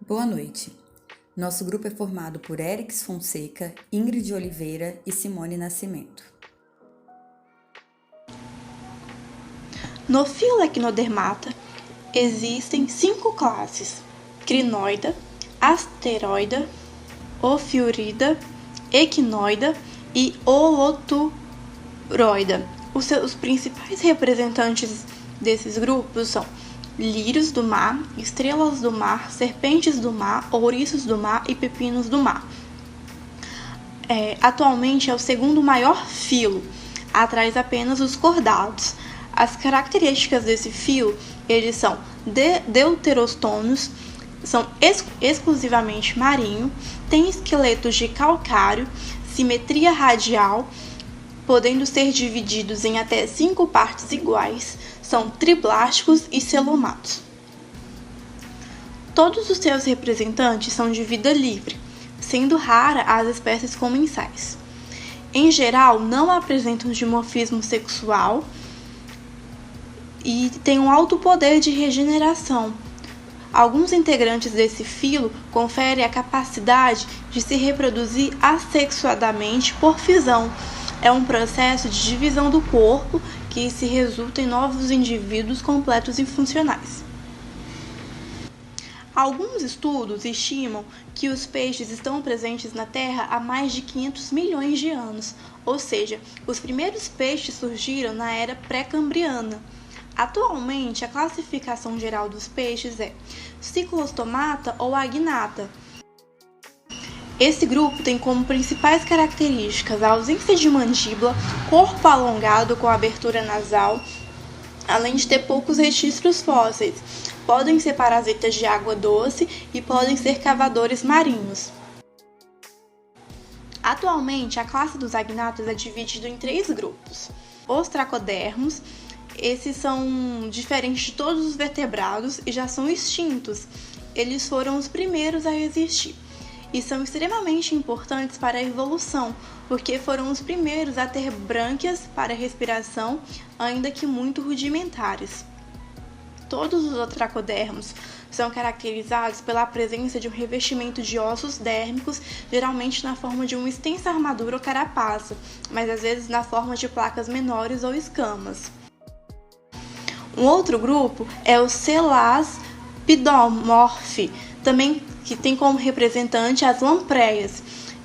Boa noite. Nosso grupo é formado por Erix Fonseca, Ingrid Oliveira e Simone Nascimento. No filo Equinodermata existem 5 classes: crinoida, asteroida, ofiurida, equinoida e holoturoida. Os principais representantes desses grupos são lírios do mar, estrelas do mar, serpentes do mar, ouriços do mar e pepinos do mar. Atualmente é o segundo maior filo, atrás apenas os cordados. As características desse filo, eles são deuterostômios, são exclusivamente marinho, tem esqueletos de calcário, simetria radial, podendo ser divididos em até 5 partes iguais, são triblásticos e celomatos. Todos os seus representantes são de vida livre, sendo rara as espécies comensais. Em geral, não apresentam dimorfismo sexual e têm um alto poder de regeneração. Alguns integrantes desse filo conferem a capacidade de se reproduzir assexuadamente por fisão. É um processo de divisão do corpo que se resulta em novos indivíduos completos e funcionais. Alguns estudos estimam que os peixes estão presentes na Terra há mais de 500 milhões de anos, ou seja, os primeiros peixes surgiram na era pré-cambriana. Atualmente, a classificação geral dos peixes é Cyclostomata ou Agnata. Esse grupo tem como principais características a ausência de mandíbula, corpo alongado com abertura nasal, além de ter poucos registros fósseis. Podem ser parasitas de água doce e podem ser cavadores marinhos. Atualmente, a classe dos agnatas é dividida em 3 grupos. Os tracodermos, esses são diferentes de todos os vertebrados e já são extintos. Eles foram os primeiros a existir e são extremamente importantes para a evolução, porque foram os primeiros a ter brânquias para respiração, ainda que muito rudimentares. Todos os tracodermos são caracterizados pela presença de um revestimento de ossos dérmicos, geralmente na forma de uma extensa armadura ou carapaça, mas às vezes na forma de placas menores ou escamas. Um outro grupo é o Celaspedomorphi, também que tem como representante as lampreias.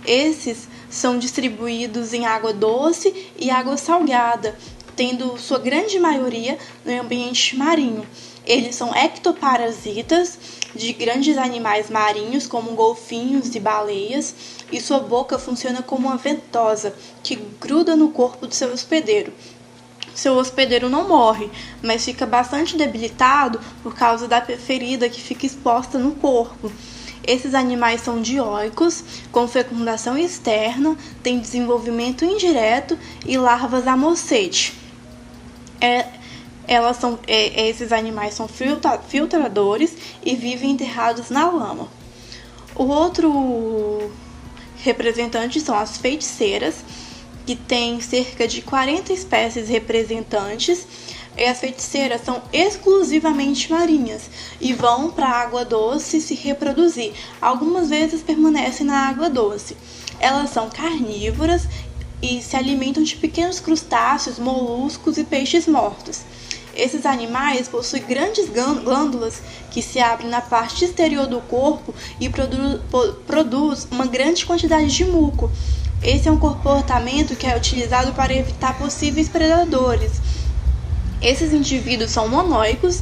Esses são distribuídos em água doce e água salgada, tendo sua grande maioria no ambiente marinho. Eles são ectoparasitas de grandes animais marinhos, como golfinhos e baleias, e sua boca funciona como uma ventosa que gruda no corpo do seu hospedeiro. Seu hospedeiro não morre, mas fica bastante debilitado por causa da ferida que fica exposta no corpo. Esses animais são dioicos, com fecundação externa, têm desenvolvimento indireto e larvas a mocete. Esses animais são filtradores e vivem enterrados na lama. O outro representante são as feiticeiras, que tem cerca de 40 espécies representantes. E as feiticeiras são exclusivamente marinhas e vão para a água doce se reproduzir. Algumas vezes permanecem na água doce. Elas são carnívoras e se alimentam de pequenos crustáceos, moluscos e peixes mortos. Esses animais possuem grandes glândulas que se abrem na parte exterior do corpo e produz uma grande quantidade de muco. Esse é um comportamento que é utilizado para evitar possíveis predadores. Esses indivíduos são monóicos,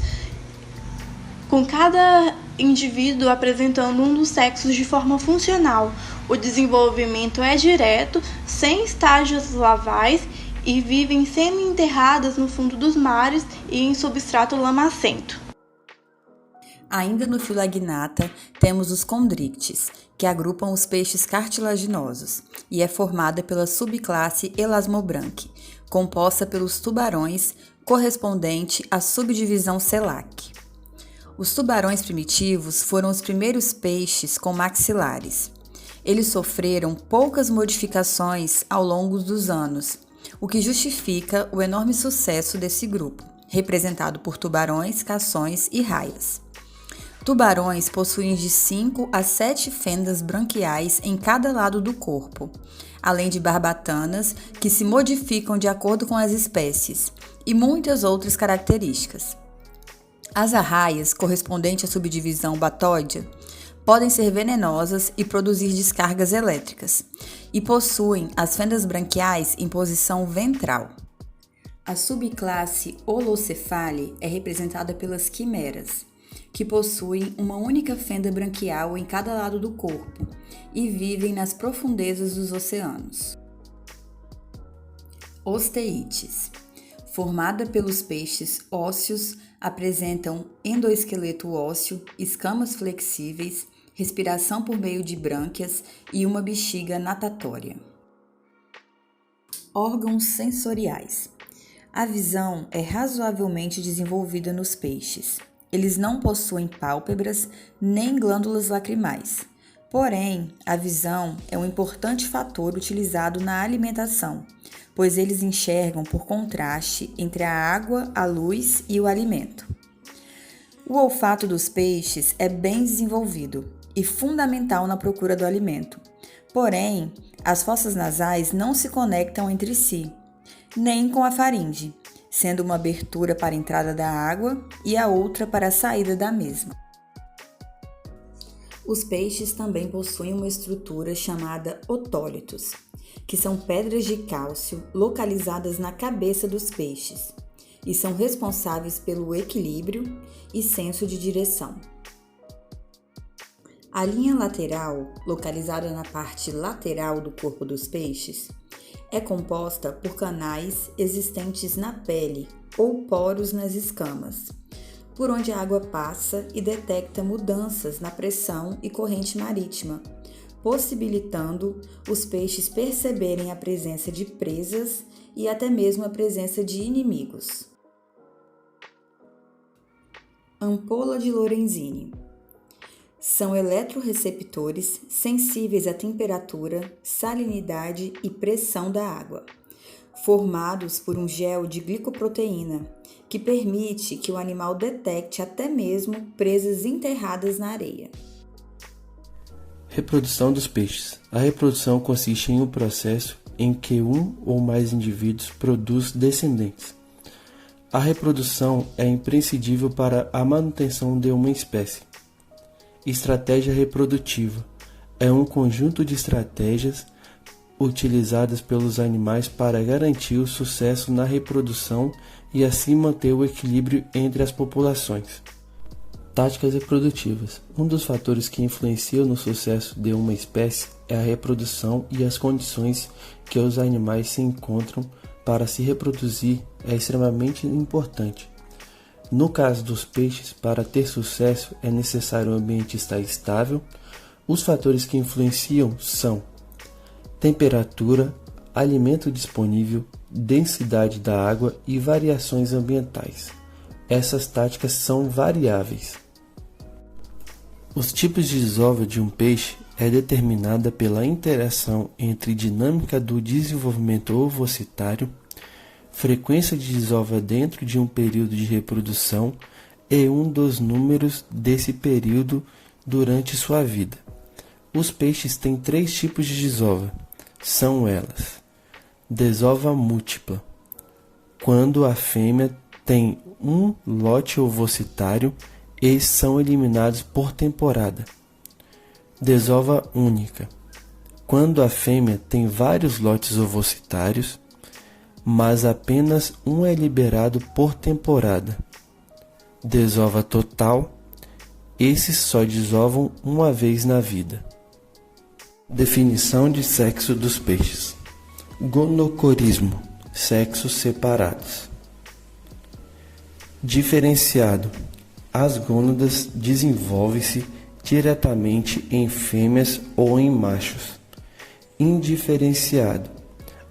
com cada indivíduo apresentando um dos sexos de forma funcional. O desenvolvimento é direto, sem estágios lavais, e vivem semi-enterradas no fundo dos mares e em substrato lamacento. Ainda no filo Agnata, temos os condrictes, que agrupam os peixes cartilaginosos, e é formada pela subclasse Elasmobranch, composta pelos tubarões, correspondente à subdivisão Selac. Os tubarões primitivos foram os primeiros peixes com maxilares. Eles sofreram poucas modificações ao longo dos anos, o que justifica o enorme sucesso desse grupo, representado por tubarões, cações e raias. Tubarões possuem de 5 a 7 fendas branquiais em cada lado do corpo, além de barbatanas que se modificam de acordo com as espécies, e muitas outras características. As arraias, correspondente à subdivisão batóidea, podem ser venenosas e produzir descargas elétricas, e possuem as fendas branquiais em posição ventral. A subclasse Holocephali é representada pelas quimeras, que possuem uma única fenda branquial em cada lado do corpo e vivem nas profundezas dos oceanos. Osteites. Formada pelos peixes ósseos, apresentam endoesqueleto ósseo, escamas flexíveis, respiração por meio de brânquias e uma bexiga natatória. Órgãos sensoriais. A visão é razoavelmente desenvolvida nos peixes. Eles não possuem pálpebras nem glândulas lacrimais. Porém, a visão é um importante fator utilizado na alimentação, pois eles enxergam por contraste entre a água, a luz e o alimento. O olfato dos peixes é bem desenvolvido e fundamental na procura do alimento. Porém, as fossas nasais não se conectam entre si, nem com a faringe, sendo uma abertura para a entrada da água e a outra para a saída da mesma. Os peixes também possuem uma estrutura chamada otólitos, que são pedras de cálcio localizadas na cabeça dos peixes e são responsáveis pelo equilíbrio e senso de direção. A linha lateral, localizada na parte lateral do corpo dos peixes, é composta por canais existentes na pele ou poros nas escamas, por onde a água passa e detecta mudanças na pressão e corrente marítima, possibilitando os peixes perceberem a presença de presas e até mesmo a presença de inimigos. Ampola de Lorenzini. São eletroreceptores sensíveis à temperatura, salinidade e pressão da água, formados por um gel de glicoproteína, que permite que o animal detecte até mesmo presas enterradas na areia. Reprodução dos peixes. A reprodução consiste em um processo em que um ou mais indivíduos produz descendentes. A reprodução é imprescindível para a manutenção de uma espécie. Estratégia reprodutiva é um conjunto de estratégias utilizadas pelos animais para garantir o sucesso na reprodução e assim manter o equilíbrio entre as populações. Táticas reprodutivas. Um dos fatores que influenciam no sucesso de uma espécie é a reprodução e as condições que os animais se encontram para se reproduzir é extremamente importante. No caso dos peixes, para ter sucesso é necessário o ambiente estar estável. Os fatores que influenciam são temperatura, alimento disponível, densidade da água e variações ambientais. Essas táticas são variáveis. Os tipos de desova de um peixe é determinada pela interação entre dinâmica do desenvolvimento ovocitário, frequência de desova dentro de um período de reprodução e um dos números desse período durante sua vida. Os peixes têm 3 tipos de desova. São elas: desova múltipla, quando a fêmea tem um lote ovocitário e são eliminados por temporada. Desova única, quando a fêmea tem vários lotes ovocitários, mas apenas um é liberado por temporada. Desova total, esses só desovam uma vez na vida. Definição de sexo dos peixes. Gonocorismo, sexos separados. Diferenciado. As gônadas desenvolvem-se diretamente em fêmeas ou em machos. Indiferenciado.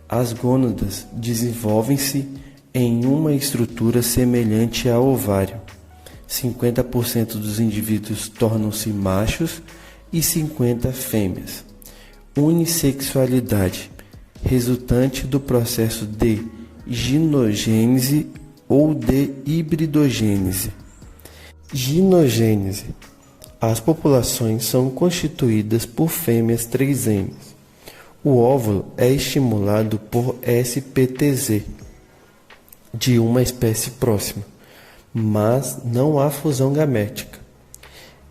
As gônadas desenvolvem-se em uma estrutura semelhante ao ovário. 50% dos indivíduos tornam-se machos e 50% fêmeas. Unissexualidade, resultante do processo de ginogênese ou de hibridogênese. Ginogênese As populações são constituídas por fêmeas 3M. O óvulo é estimulado por SPTZ de uma espécie próxima, mas não há fusão gamética.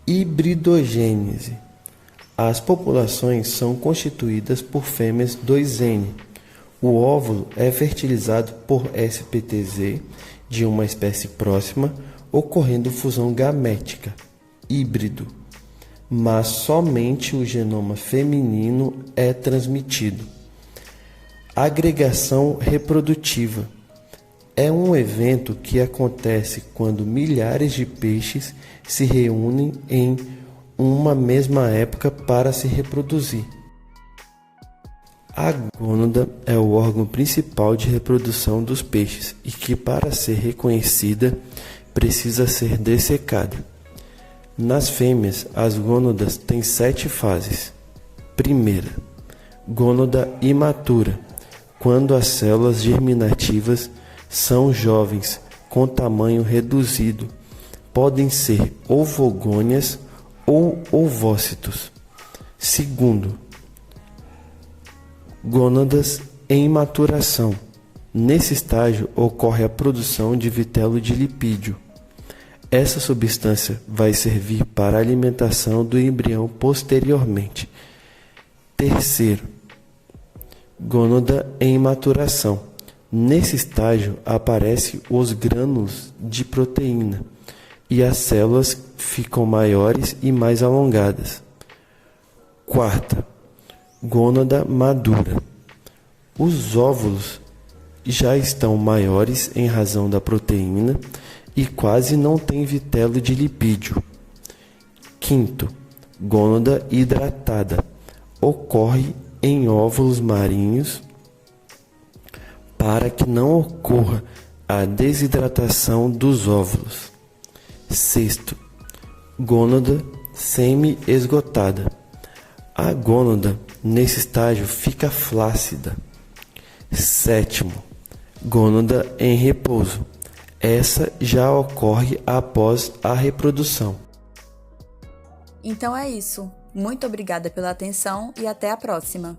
Hibridogênese. As populações são constituídas por fêmeas 2N. O óvulo é fertilizado por SPTZ de uma espécie próxima, ocorrendo fusão gamética, híbrido, mas somente o genoma feminino é transmitido. Agregação reprodutiva é um evento que acontece quando milhares de peixes se reúnem em uma mesma época para se reproduzir. A gônada é o órgão principal de reprodução dos peixes e que, para ser reconhecida, precisa ser dessecada. Nas fêmeas, as gônadas têm 7 fases. Primeira, gônada imatura, quando as células germinativas são jovens, com tamanho reduzido, podem ser ovogônias ou ovócitos. Segundo, gônadas em maturação. Nesse estágio ocorre a produção de vitelo de lipídio. Essa substância vai servir para a alimentação do embrião posteriormente. Terceiro, gônada em maturação. Nesse estágio aparecem os grânulos de proteína e as células ficam maiores e mais alongadas. Quarta, gônada madura. Os óvulos já estão maiores em razão da proteína e quase não tem vitelo de lipídio. Quinto, gônada hidratada. Ocorre em óvulos marinhos para que não ocorra a desidratação dos óvulos. Sexto, gônada semi-esgotada. A gônada, nesse estágio, fica flácida. Sétimo, gônada em repouso. Essa já ocorre após a reprodução. Então é isso. Muito obrigada pela atenção e até a próxima!